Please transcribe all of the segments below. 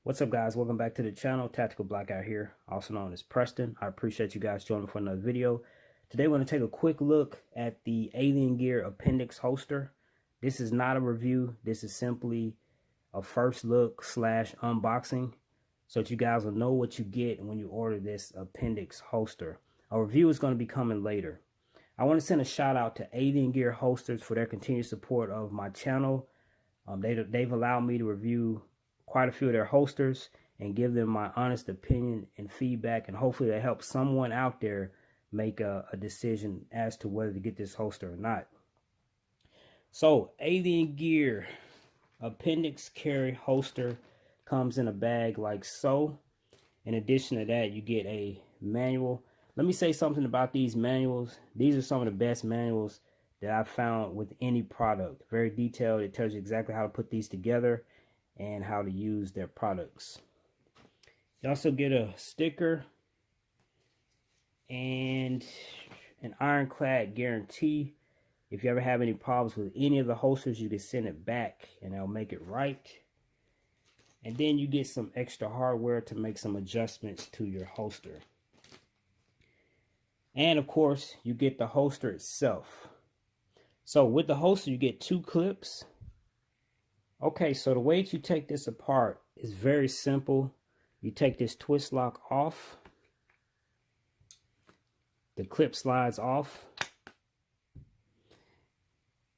What's up, guys? Welcome back to the channel. Tactical Black Guy here, also known as Preston. I appreciate you guys joining for another video. Today we're going to take a quick look at the Aliengear Appendix holster. This is not a review. This is simply a first look / unboxing so that you guys will know what you get when you order this Appendix holster. A review is going to be coming later. I want to send a shout out to Aliengear holsters for their continued support of my channel. They've allowed me to review quite a few of their holsters and give them my honest opinion and feedback, and hopefully that helps someone out there make a decision as to whether to get this holster or not. So Aliengear Appendix carry holster comes in a bag like so. In addition to that, you get a manual. Let me say something about these manuals. These are some of the best manuals that I've found with any product. Very detailed. It tells you exactly how to put these together and how to use their products. You also get a sticker and an ironclad guarantee. If you ever have any problems with any of the holsters, you can send it back and they'll make it right. And then you get some extra hardware to make some adjustments to your holster. And of course, you get the holster itself. So with the holster, you get 2 clips. Okay, so the way that you take this apart is very simple. You take this twist lock off. The clip slides off.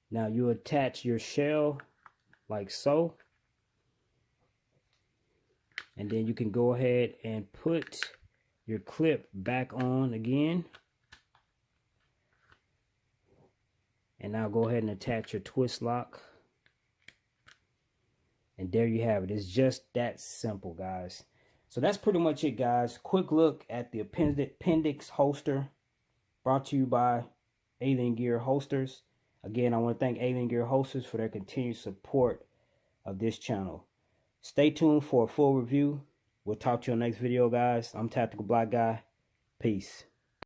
Now you attach your shell like so. And then you can go ahead and put your clip back on again. And now go ahead and attach your twist lock. And there you have it. It's just that simple, guys. So that's pretty much it, guys. Quick look at the Appendix holster brought to you by Aliengear holsters. Again, I want to thank Aliengear holsters for their continued support of this channel. Stay tuned for a full review. We'll talk to you in the next video, guys. I'm Tactical Black Guy. Peace.